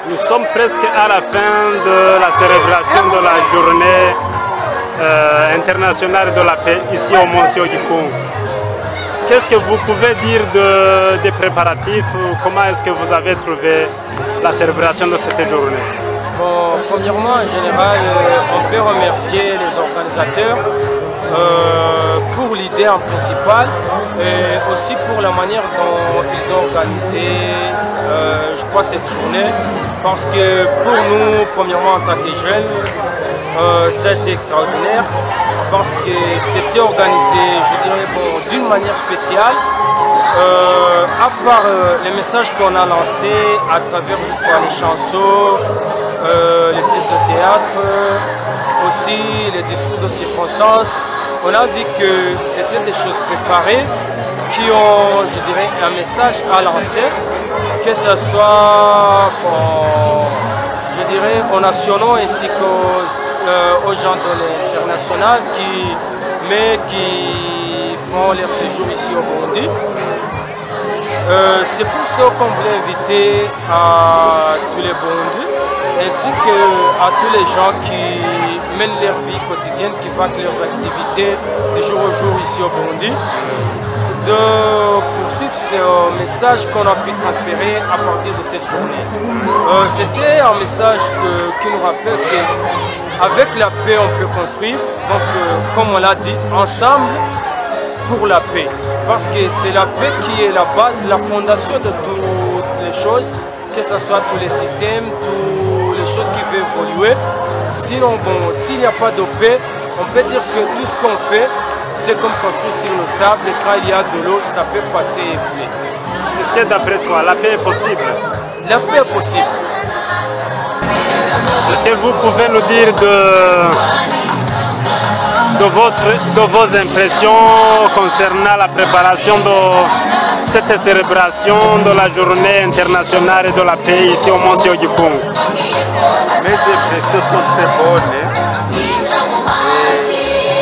Nous sommes presque à la fin de la célébration de la journée internationale de la paix ici au Mont Siaudikoungou. Qu'est-ce que vous pouvez dire des préparatifs? Comment est-ce que vous avez trouvé la célébration de cette journée? Bon, premièrement, en général, on peut remercier les organisateurs pour l'idée en principal et aussi pour la manière dont ils ont organisé, je crois, cette journée. Parce que pour nous, premièrement, en tant que jeunes, c'était extraordinaire parce que c'était organisé, je dirais, bon, d'une manière spéciale. À part les messages qu'on a lancés à travers les chansons, les pièces de théâtre, aussi les discours de circonstances, on a vu que c'était des choses préparées qui ont, je dirais, un message à lancer, que ce soit, je dirais, aux nationaux ainsi qu'aux gens de l'international qui font leur séjour ici au Burundi. C'est pour ça qu'on voulait inviter à tous les Burundis ainsi qu'à tous les gens qui mènent leur vie quotidienne, qui font leurs activités de jour au jour ici au Burundi, de poursuivre ce message qu'on a pu transférer à partir de cette journée. C'était un message qui nous rappelle qu'avec la paix on peut construire, donc comme on l'a dit, ensemble pour la paix. Parce que c'est la paix qui est la base, la fondation de toutes les choses, que ce soit tous les systèmes, toutes les choses qui veulent évoluer. Sinon, bon, s'il n'y a pas de paix, on peut dire que tout ce qu'on fait, c'est comme construire sur le sable, et quand il y a de l'eau, ça peut passer et couler. Est-ce que d'après toi, la paix est possible? La paix est possible. Est-ce que vous pouvez nous dire de vos impressions concernant la préparation de cette célébration de la journée internationale de la paix ici au Mont Siaudikoungou? Mes impressions sont très bonnes.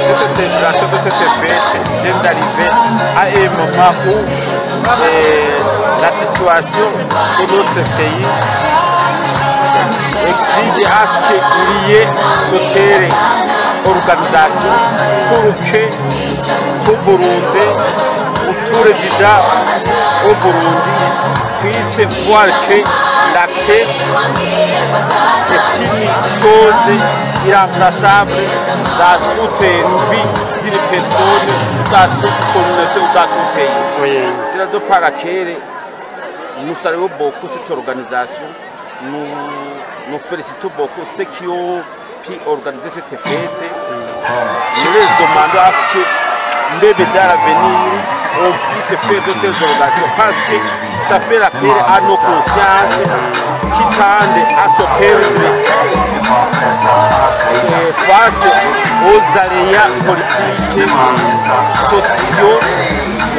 Cette célébration de cette fête vient d'arriver à un moment où la situation de notre pays exige à ce qu'il y ait de telles organisations pour que tout Burundi ou tout résident au Burundi puisse voir que la paix est une chose irremplaçable dans toute vie d'une personne, dans toute communauté ou dans tout pays. Oui. C'est la raison pour laquelle nous saluons beaucoup cette organisation. Nous félicitons beaucoup ceux qui ont pu organiser cette fête. Je les demande à ce que même dans l'avenir, on puisse faire d'autres organisations parce que ça fait appel à nos consciences qui tendent à se perdre face aux aléas politiques, sociaux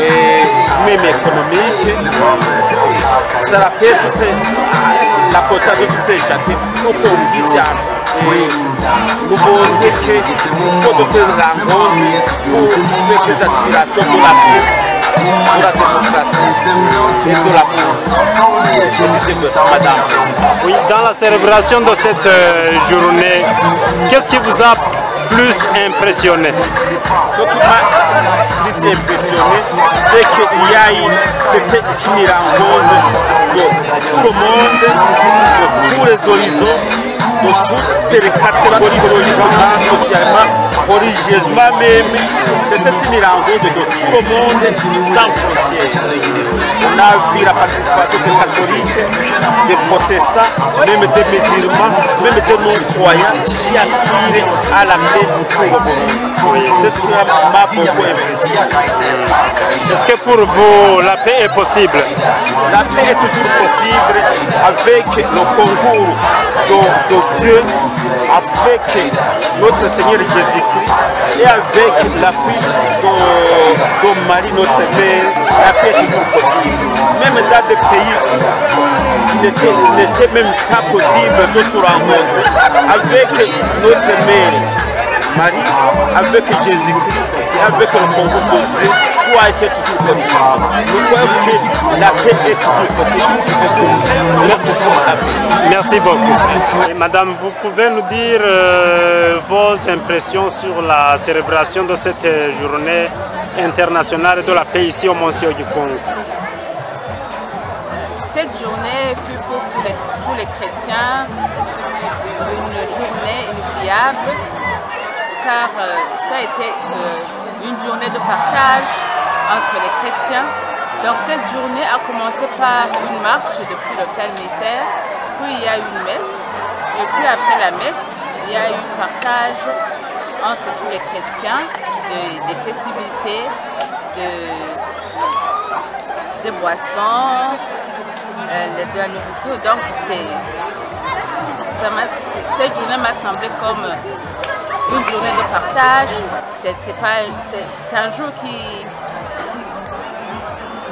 et même économiques. Ça rappelle la conscience de tout échappé. Donc on dit ça. Nous voulons qu'il faut de telles rencontres pour faire des aspirations de la paix, de la démocratie et de la paix. Oui, dans la célébration de cette journée, qu'est-ce qui vous a plus impressionné? Ce qui m'a plus impressionné, c'est qu'il y a eu cette rencontre de tout le monde, de tous les horizons, de toutes les catégories politiquement, socialement, religieusement même. C'était une rencontre de tout le monde sans frontières. On a vu la participation des catholiques, des protestants, même des musulmans, même des non-croyants qui aspirent à la paix pour le monde. C'est ce qui m'a beaucoup impressionné. Est-ce que pour vous, la paix est possible? La paix est toujours possible avec le concours de Dieu, avec notre Seigneur Jésus-Christ et avec l'appui de Marie, notre Mère. La paix est toujours possible. Même dans des pays qui n'était même pas possible de se rencontrer, avec notre Mère Marie, avec Jésus-Christ et avec le concours de Dieu, tout a été toujours possible. Nous croyons que la paix est toujours possible. Nous pouvons la paix. Merci beaucoup. Et madame, vous pouvez nous dire vos impressions sur la célébration de cette journée internationale de la paix ici au Monsieur du Congo? Cette journée fut pour tous les chrétiens une journée inoubliable, car ça a été une journée de partage entre les chrétiens. Donc cette journée a commencé par une marche depuis l'hôtel militaire, puis il y a eu une messe, et puis après la messe, il y a eu un partage entre tous les chrétiens, des festivités, de boissons, de la nourriture. Donc cette journée m'a semblé comme une journée de partage. C'est un jour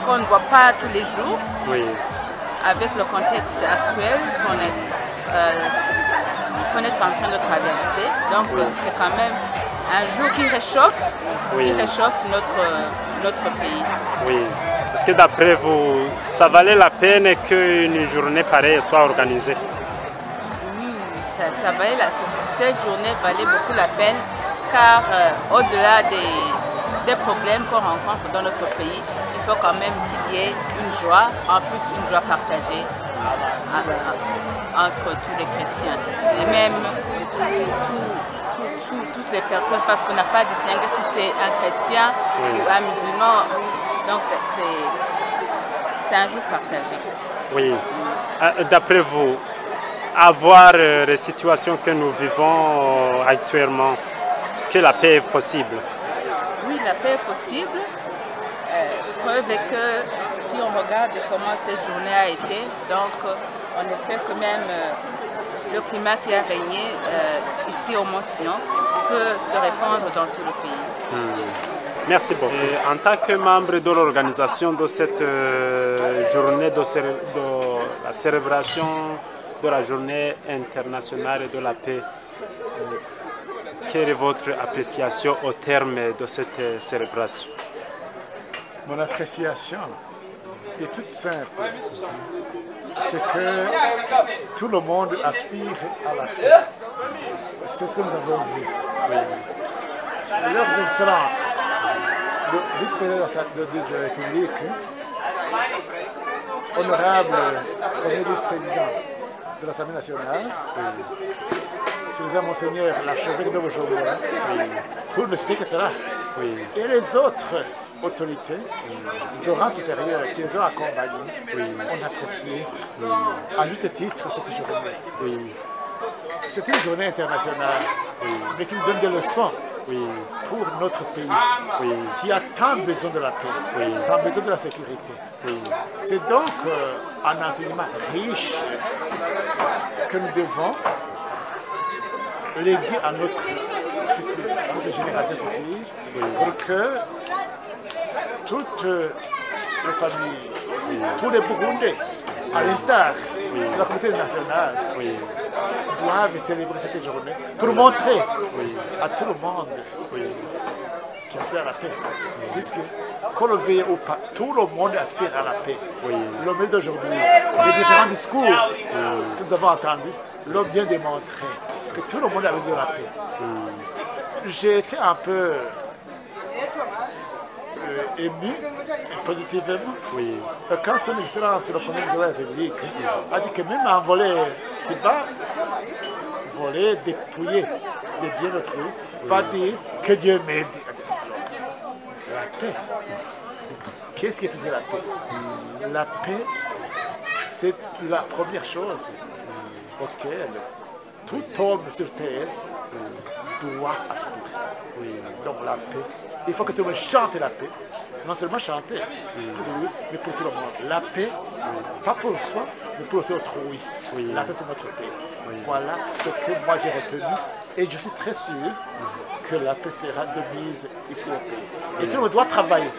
qu'on ne voit pas tous les jours, Oui. avec le contexte actuel qu'on est en train de traverser. Donc c'est quand même un jour qui réchauffe, notre pays. Oui. Est-ce que d'après vous, ça valait la peine qu'une journée pareille soit organisée? Oui, cette journée valait beaucoup la peine, car au-delà des problèmes qu'on rencontre dans notre pays, il faut quand même qu'il y ait une joie, en plus une joie partagée entre tous les chrétiens. Et même toutes les personnes, parce qu'on n'a pas distingué si c'est un chrétien ou un musulman. Donc c'est un jour partagé. Oui. D'après vous, à voir les situations que nous vivons actuellement, est-ce que la paix est possible? Oui, la paix est possible. Preuve est que si on regarde comment cette journée a été, donc on espère que même le climat qui a régné ici au Mont-Sion peut se répandre dans tout le pays. Merci beaucoup. Et en tant que membre de l'organisation de cette journée de la célébration de la journée internationale de la paix, quelle est votre appréciation au terme de cette célébration? Mon appréciation est toute simple. C'est que tout le monde aspire à la paix. C'est ce que nous avons vu. Leurs excellences, le vice-président de la République, honorable premier vice-président de l'Assemblée nationale, Sylvain Monseigneur, l'archevêque de Bujumbura, pour ne citer que cela, et les autres autorités de rang supérieur qui les ont accompagnés, ont apprécié à juste titre cette journée. C'est une journée internationale, mais qui nous donne des leçons pour notre pays, qui a tant besoin de la paix, tant besoin de la sécurité. C'est donc un enseignement riche que nous devons léguer à notre génération future, pour que toutes les familles, tous les Burundais, à l'instar de la communauté nationale, doivent célébrer cette journée pour montrer à tout le monde qui aspire à la paix. Puisque, qu'on le veuille ou pas, tout le monde aspire à la paix. Le mieux d'aujourd'hui, les différents discours que nous avons entendus l'ont bien démontré que tout le monde a besoin de la paix. J'ai été un peu ému positivement quand son excellence, le premier de la République, a dit que même un volet qui va voler, dépouiller des biens d'autrui, va dire que Dieu m'aide. La paix. Qu'est-ce qui est plus que la paix? La paix, c'est la première chose auquel tout homme sur terre doit aspirer. Donc la paix. Il faut que tout le monde chante la paix. Non seulement chanter pour lui, mais pour tout le monde. La paix, pas pour soi, mais pour autrui. La paix pour notre pays. Voilà ce que moi j'ai retenu. Et je suis très sûr que la paix sera de mise ici au pays. Et tout le monde doit travailler.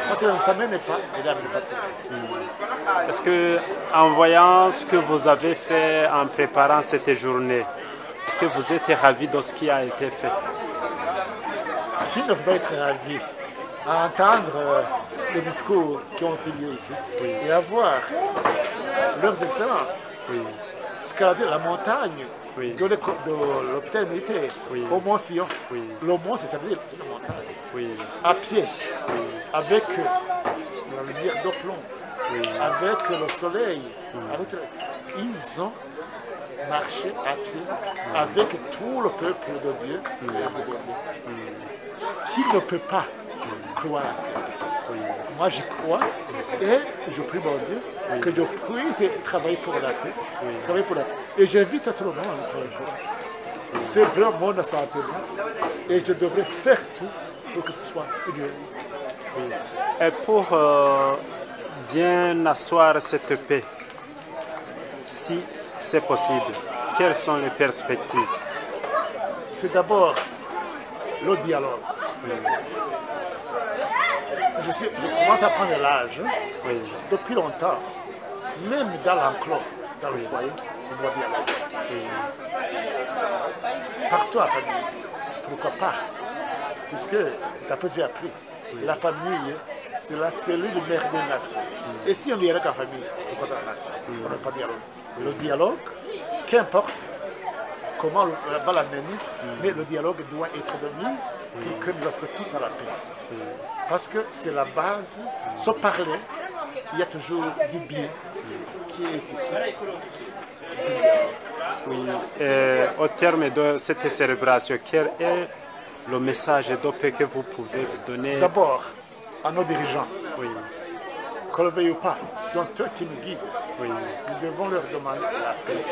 Parce que ça ne mène pas, et là, pas tout. Est-ce que, en voyant ce que vous avez fait en préparant cette journée, est-ce que vous êtes ravi de ce qui a été fait? Qui ne peut pas être ravi à entendre les discours qui ont eu lieu ici et à voir leurs excellences escalader la montagne Oui. de l'hôpital militaire Oui. au Mont Sion. Oui. Le Mont, ça veut dire c'est une montagne. Oui. À pied, avec la lumière de plomb, Oui. avec le soleil. Ils ont marché à pied avec tout le peuple de Dieu qui ne peut pas croire à ce qu'il fait. Moi, j'y crois et je prie mon Dieu que je puisse travailler pour la paix. Travailler pour la paix. Et j'invite à tout le monde à travailler pour la paix. C'est vraiment mon sentiment et je devrais faire tout pour que ce soit une réalité. Et pour bien asseoir cette paix, si c'est possible, quelles sont les perspectives? C'est d'abord le dialogue. Je commence à prendre l'âge depuis longtemps, même dans l'enclos, dans le foyer, on doit dialoguer. Partout en famille, pourquoi pas? Puisque, d'après ce que j'ai appris, la famille, c'est la cellule mère d'une nation. Et si on dialogue en famille, pourquoi dans la nation? On n'a pas de dialogue. Le dialogue, qu'importe comment on va l'amener, mais le dialogue doit être de mise pour que nous respectons tous à la paix. Parce que c'est la base, sans parler, il y a toujours du bien qui est ici. Oui. Et au terme de cette célébration, quel est le message de paix que vous pouvez donner? D'abord, à nos dirigeants, Oui. qu'on le veuille ou pas, ce sont eux qui nous guident. Oui. Nous devons leur demander la paix.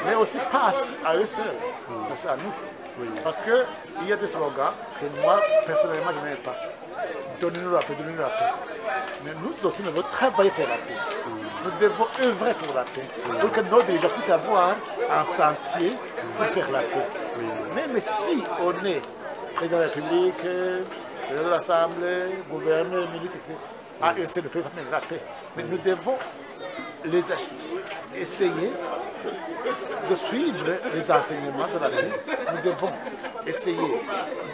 Mais aussi pas à eux seuls, mais c'est à nous. Parce qu'il y a des slogans que moi, personnellement, je n'aime pas. Donnez-nous la paix, donnez-nous la paix. Mais nous aussi, nous devons travailler pour la paix. Nous devons œuvrer pour la paix. Pour que nos dirigeants puissent avoir un sentier pour faire la paix. Même si on est président de la République, président de l'Assemblée, gouverneur, ministre, à eux seuls ne peuvent pas mettre la paix. Mais nous devons essayer de suivre les enseignements de la paix. Nous devons essayer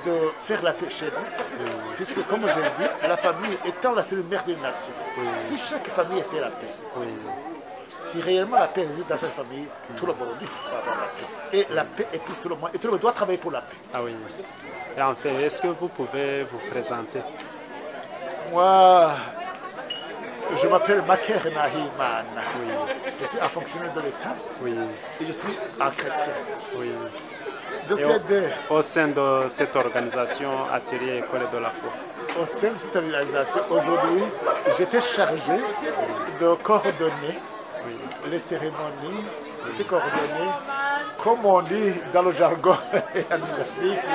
de faire la paix chez nous, puisque comme je l'ai dit, la famille étant la cellule mère d'une nation, si chaque famille fait la paix, si réellement la paix réside dans cette famille, tout le monde va avoir la paix. Et la paix est pour tout le monde, et tout le monde doit travailler pour la paix. Ah oui. Et en fait, est-ce que vous pouvez vous présenter? Moi, je m'appelle Maker Nahimana. Je suis un fonctionnaire de l'État et je suis un chrétien. De ces deux, au sein de cette organisation Atelier École de la foi. Au sein de cette organisation, aujourd'hui, j'étais chargé de coordonner les cérémonies, j'étais coordonné, comme on dit dans le jargon administratif,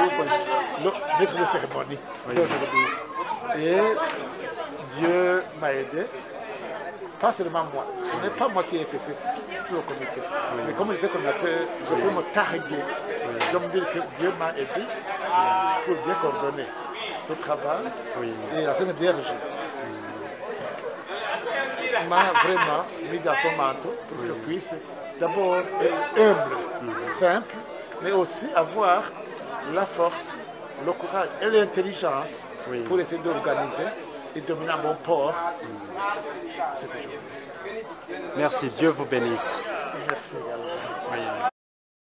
le maître de cérémonie d'aujourd'hui. Et Dieu m'a aidé. Pas seulement moi, ce n'est pas moi qui ai fait tout le comité. Mais comme j'étais coordinateur, je peux me targuer de me dire que Dieu m'a aidé pour bien coordonner ce travail. Et la Sainte Vierge m'a vraiment mis dans son manteau pour que je puisse d'abord être humble, simple, mais aussi avoir la force, le courage et l'intelligence pour essayer d'organiser et de mener à bon port cette journée. Merci, Dieu vous bénisse. Merci également.